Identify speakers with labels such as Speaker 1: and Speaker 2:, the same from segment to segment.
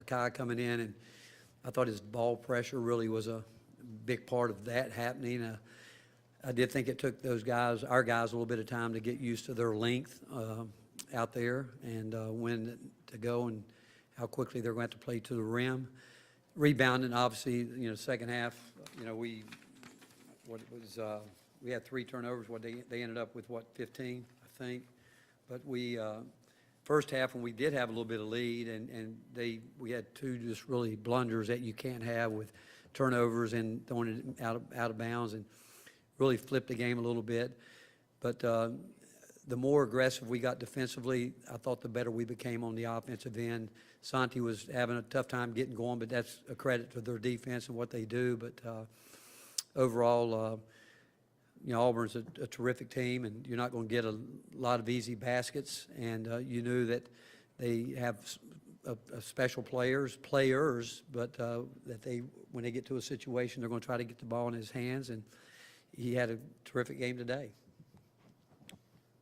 Speaker 1: Kai coming in, and I thought his ball pressure really was a big part of that happening. I did think it took those guys, our guys, a little bit of time to get used to their length out there and when to go and how quickly they're going to have to play to the rim. Rebounding, obviously, second half, we had 3 turnovers. They ended up with 15, I think. But first half when we did have a little bit of lead, and we had 2 just really blunders that you can't have with turnovers and throwing it out of bounds, and really flipped the game a little bit. But the more aggressive we got defensively, I thought the better we became on the offensive end. Santi was having a tough time getting going, but that's a credit to their defense and what they do. But overall, Auburn's a terrific team, and you're not going to get a lot of easy baskets. And you knew that they have special players, but that when they get to a situation, they're going to try to get the ball in his hands. And he had a terrific game today.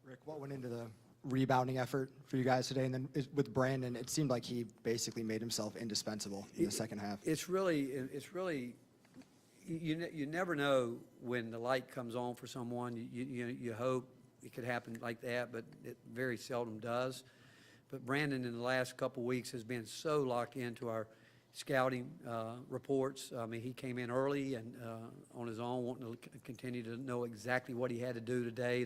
Speaker 2: Rick, what went into the rebounding effort for you guys today? And then with Brandon, it seemed like he basically made himself indispensable in the second half.
Speaker 1: It's really, you never know when the light comes on for someone. You hope it could happen like that, but it very seldom does. But Brandon in the last couple weeks has been so locked into our scouting reports. I mean, he came in early and on his own, wanting to continue to know exactly what he had to do today.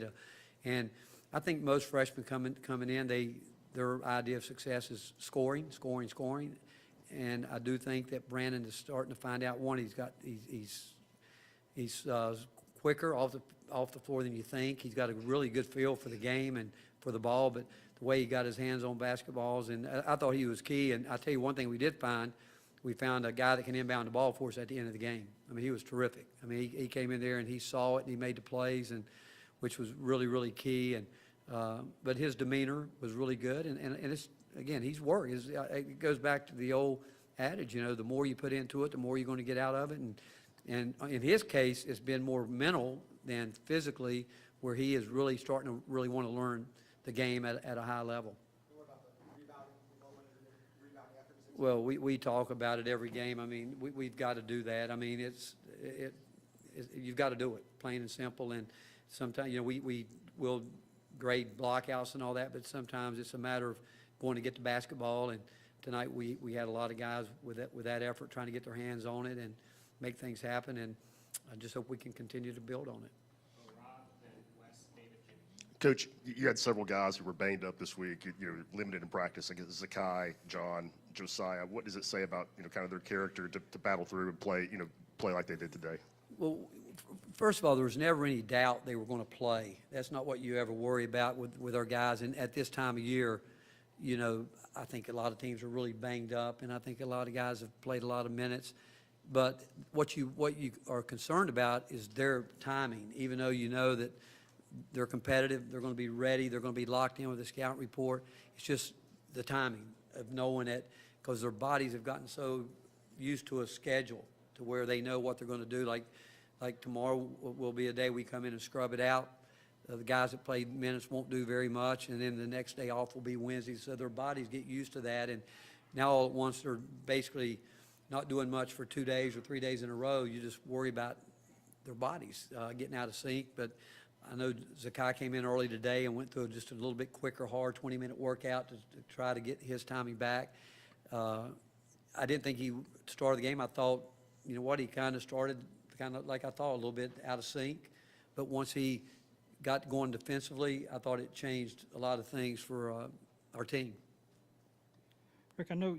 Speaker 1: And I think most freshmen coming in, their idea of success is scoring. And I do think that Brandon is starting to find out, one, he's quicker off the floor than you think. He's got a really good feel for the game and for the ball, but the way he got his hands on basketballs, and I thought he was key. And I'll tell you one thing we did find, we found a guy that can inbound the ball for us at the end of the game. I mean, he was terrific. I mean, he came in there and he saw it and he made the plays, and which was really, really key. And but his demeanor was really good. And it's, again, he's worked. It goes back to the old adage, the more you put into it, the more you're going to get out of it. And in his case, it's been more mental than physically, where he is really starting to really want to learn the game at a high level.
Speaker 2: What about the rebounding efforts?
Speaker 1: Well, we talk about it every game. I mean, we've got to do that. I mean, you've got to do it, plain and simple. And sometimes, we will grade blockouts and all that, but sometimes it's a matter of going to get the basketball. And tonight we had a lot of guys with that effort trying to get their hands on it and make things happen. And I just hope we can continue to build on it.
Speaker 3: Coach, you had several guys who were banged up this week, limited in practice. I guess Zakai, John, Josiah. What does it say about, kind of their character to battle through and play like they did today?
Speaker 1: Well, first of all, there was never any doubt they were going to play. That's not what you ever worry about with our guys. And at this time of year, I think a lot of teams are really banged up, and I think a lot of guys have played a lot of minutes. But what you are concerned about is their timing, even though you know that they're competitive, they're going to be ready, they're going to be locked in with the scout report. It's just the timing of knowing it, because their bodies have gotten so used to a schedule to where they know what they're going to do. Like tomorrow will be a day we come in and scrub it out. The guys that played minutes won't do very much, and then the next day off will be Wednesday. So their bodies get used to that, and now all at once they're basically not doing much for 2 days or 3 days in a row. You just worry about their bodies getting out of sync. But I know Zakai came in early today and went through just a little bit quicker, hard 20-minute workout to try to get his timing back. I didn't think he started the game. I thought, he kind of started like I thought, a little bit out of sync. But once he got going defensively, I thought it changed a lot of things for our team.
Speaker 4: Rick, I know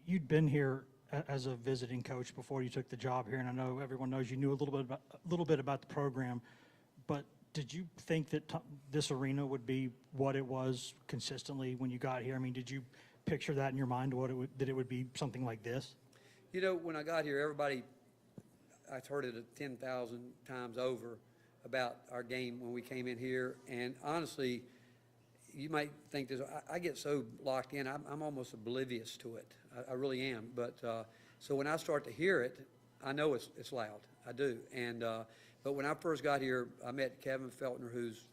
Speaker 4: you'd been here as a visiting coach before you took the job here, and I know everyone knows you knew a little bit about the program. But did you think that this arena would be what it was consistently when you got here? I mean, did you picture that in your mind, that it would be something like this?
Speaker 1: When I got here, I've heard it 10,000 times over about our game when we came in here. And honestly, you might think this, I get so locked in, I'm almost oblivious to it. I really am. But so when I start to hear it, I know it's loud. I do. And but when I first got here, I met Kevin Feltner, who's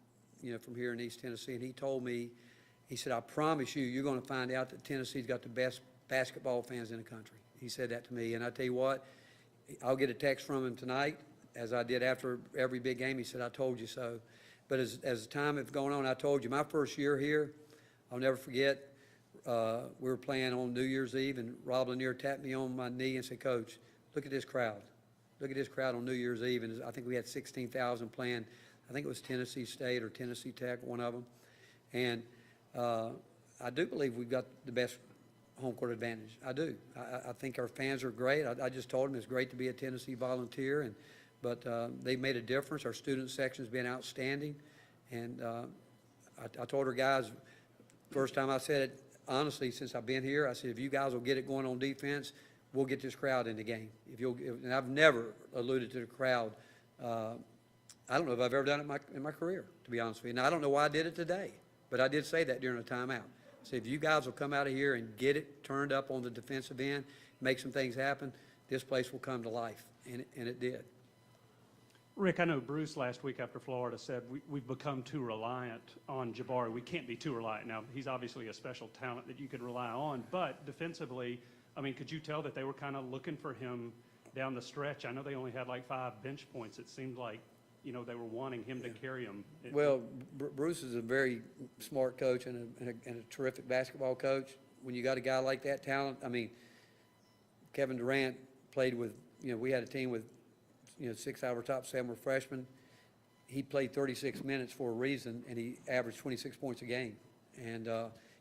Speaker 1: from here in East Tennessee, and he told me, he said, I promise you, you're going to find out that Tennessee's got the best basketball fans in the country. He said that to me, and I tell you what, I'll get a text from him tonight, as I did after every big game. He said, "I told you so." But as time has gone on, I told you, my first year here, I'll never forget, we were playing on New Year's Eve, and Rob Lanier tapped me on my knee and said, "Coach, look at this crowd. Look at this crowd on New Year's Eve." And I think we had 16,000 playing. I think it was Tennessee State or Tennessee Tech, one of them. And I do believe we've got the best home court advantage. I do. I think our fans are great. I just told them it's great to be a Tennessee Volunteer, but they've made a difference. Our student section's been outstanding. And I told our guys, first time I said it, honestly, since I've been here, I said, if you guys will get it going on defense, we'll get this crowd in the game. And I've never alluded to the crowd. I don't know if I've ever done it in my career, to be honest with you. Now, I don't know why I did it today, but I did say that during a timeout. So if you guys will come out of here and get it turned up on the defensive end, make some things happen, this place will come to life, and it did.
Speaker 5: Rick, I know Bruce last week after Florida said we've become too reliant on Jabari. We can't be too reliant. Now, he's obviously a special talent that you could rely on, but defensively, I mean, could you tell that they were kind of looking for him down the stretch? I know they only had like 5 bench points. It seemed like, you know, they were wanting him to carry them.
Speaker 1: Well, Bruce is a very smart coach and a terrific basketball coach. When you got a guy like that talent, I mean, Kevin Durant played with, we had a team with, 6 out of our top 7 were freshmen. He played 36 minutes for a reason, and he averaged 26 points a game. And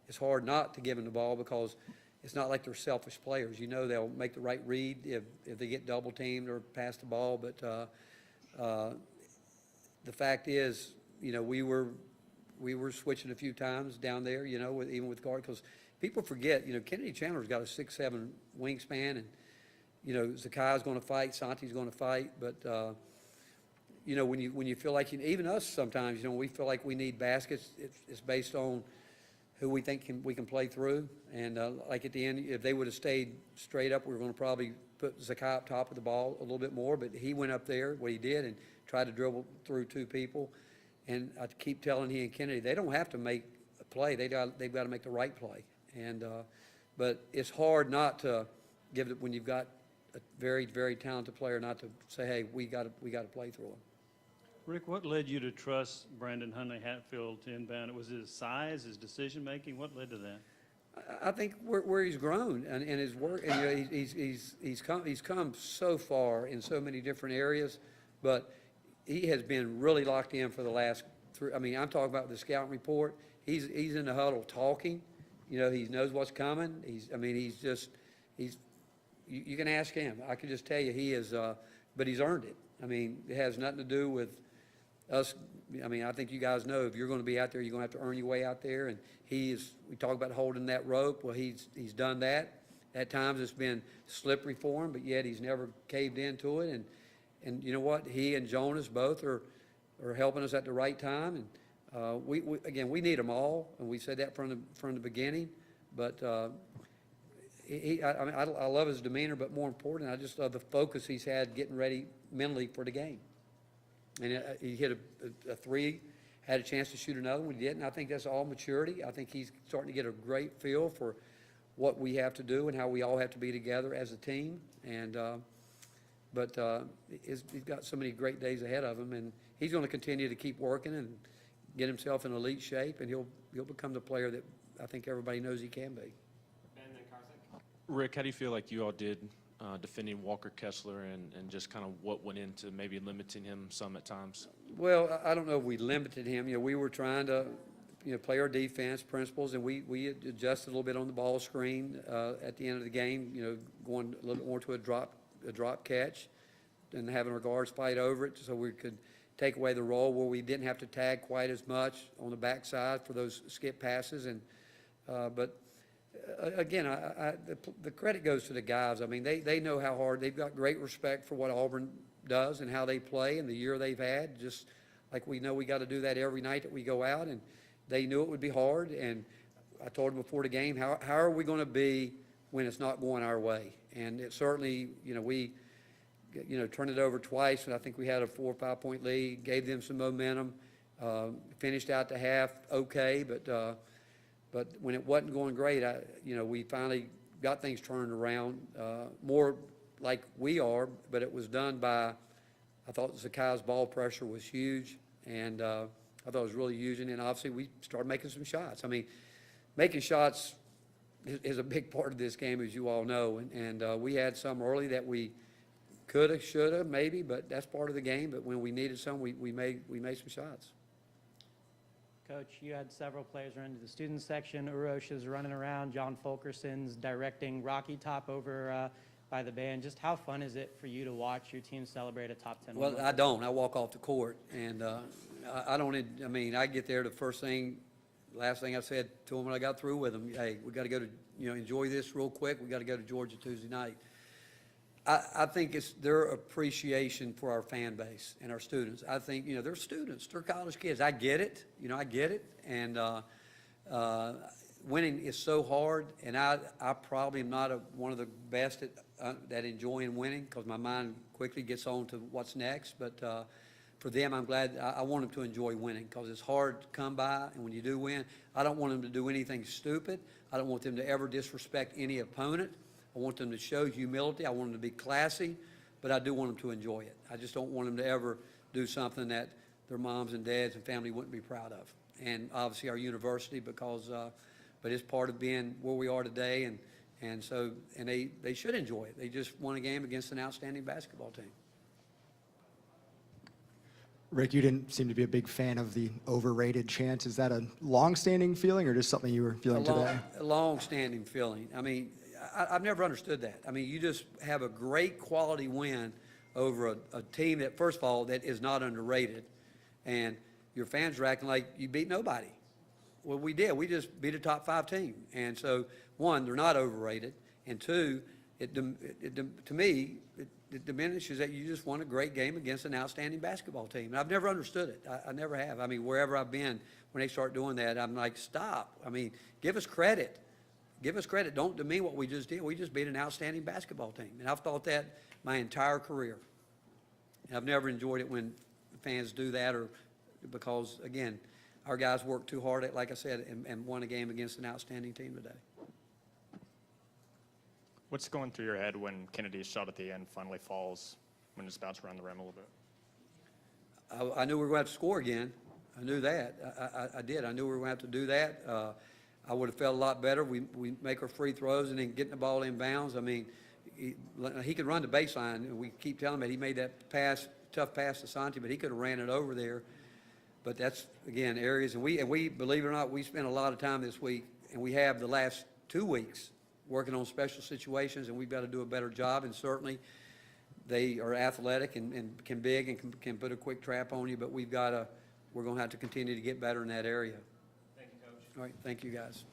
Speaker 1: it's hard not to give him the ball because it's not like they're selfish players. They'll make the right read if they get double teamed or pass the ball. But the fact is, we were switching a few times down there, even with guard, because people forget, Kennedy Chandler's got a 6'7" wingspan, and Zakai's going to fight, Santi's going to fight, but when you feel like even us sometimes, we feel like we need baskets. It's based on who we think we can play through, and like at the end, if they would have stayed straight up, we were going to probably put Zakai up top of the ball a little bit more, but he went up there, what he did, and tried to dribble through 2 people. And I keep telling he and Kennedy, they don't have to make a play. They've got to make the right play. And but it's hard not to give it when you've got a very, very talented player, not to say, hey, we got to play through him.
Speaker 6: Rick, what led you to trust Brandon Huntley-Hatfield to inbound? Was it his size, his decision-making? What led to that?
Speaker 1: I think where he's grown and his work, and he's come so far in so many different areas, but he has been really locked in for the last 3. I mean, I'm talking about the scouting report. He's in the huddle talking. He knows what's coming. You can ask him. I can just tell you he is, but he's earned it. I mean, it has nothing to do with us. I mean, I think you guys know if you're going to be out there, you're going to have to earn your way out there. And we talk about holding that rope. Well, he's done that. At times it's been slippery for him, but yet he's never caved into it. And you know what? He and Jonas both are helping us at the right time. And we need them all, and we said that from the beginning. But I love his demeanor, but more important, I just love the focus he's had getting ready mentally for the game. And he hit a 3, had a chance to shoot another one, he didn't. I think that's all maturity. I think he's starting to get a great feel for what we have to do and how we all have to be together as a team. And but he's got so many great days ahead of him, and he's going to continue to keep working and get himself in elite shape, and he'll become the player that I think everybody knows he can be.
Speaker 7: Rick, how do you feel like you all did defending Walker Kessler and just kind of what went into maybe limiting him some at times?
Speaker 1: Well, I don't know if we limited him. We were trying to, play our defense principles, and we adjusted a little bit on the ball screen at the end of the game, going a little bit more to a drop catch and having our guards fight over it so we could take away the role where we didn't have to tag quite as much on the backside for those skip passes. And but again, the credit goes to the guys. I mean, they know how hard. They've got great respect for what Auburn does and how they play and the year they've had, just like we know we got to do that every night that we go out. And they knew it would be hard. And I told them before the game, how are we going to be when it's not going our way? And it certainly, we turned it over twice, and I think we had a 4 or 5 point lead, gave them some momentum, finished out the half okay, but when it wasn't going great, we finally got things turned around, more like we are, but it was done by, I thought Zakai's ball pressure was huge, and I thought it was really huge, and then obviously we started making some shots. I mean, making shots is a big part of this game, as you all know, and we had some early that we coulda, shoulda, maybe, but that's part of the game. But when we needed some, we made some shots.
Speaker 8: Coach, you had several players run into the student section. Urosh is running around. John Fulkerson's directing Rocky Top over by the band. Just how fun is it for you to watch your team celebrate a top 10
Speaker 1: Well,
Speaker 8: win?
Speaker 1: I don't. I walk off the court, and I don't. I mean, I get there. The last thing I said to them when I got through with them, hey, we got to go to enjoy this real quick. We got to go to Georgia Tuesday night. I think it's their appreciation for our fan base and our students. I think, they're students, they're college kids. I get it, I get it. And winning is so hard, and I probably am not one of the best at enjoying winning, because my mind quickly gets on to what's next. But for them, I'm glad. I want them to enjoy winning, because it's hard to come by, and when you do win, I don't want them to do anything stupid. I don't want them to ever disrespect any opponent. I want them to show humility. I want them to be classy, but I do want them to enjoy it. I just don't want them to ever do something that their moms and dads and family wouldn't be proud of. And obviously our university, because, but it's part of being where we are today, and so they should enjoy it. They just won a game against an outstanding basketball team.
Speaker 2: Rick, you didn't seem to be a big fan of the overrated chant. Is that a long-standing feeling, or just something you were feeling today?
Speaker 1: A long-standing feeling. I mean, I've never understood that. I mean, you just have a great quality win over a team that, first of all, that is not underrated, and your fans are acting like you beat nobody. Well, we did. We just beat a top 5 team. And so, one, they're not overrated, and two, to me, it diminishes that you just won a great game against an outstanding basketball team. And I've never understood it. I never have. I mean, wherever I've been, when they start doing that, I'm like, stop. I mean, give us credit. Give us credit. Don't demean what we just did. We just beat an outstanding basketball team. And I've thought that my entire career. And I've never enjoyed it when fans do that, or because, again, our guys worked too hard, like I said, and won a game against an outstanding team today.
Speaker 9: What's going through your head when Kennedy's shot at the end finally falls, when it's bounced around the rim a little bit?
Speaker 1: I knew we were going to have to score again. I knew that. I did. I knew we were going to have to do that. I would have felt a lot better. We make our free throws and then getting the ball in bounds. I mean, he could run the baseline, and we keep telling him that he made that pass, tough pass to Santi, but he could have ran it over there. But that's, again, areas, and we believe it or not, we spent a lot of time this week, and we have the last 2 weeks working on special situations, and we've got to do a better job. And certainly they are athletic and can put a quick trap on you, but we're going to have to continue to get better in that area. Thank you, Coach. All right, thank you, guys.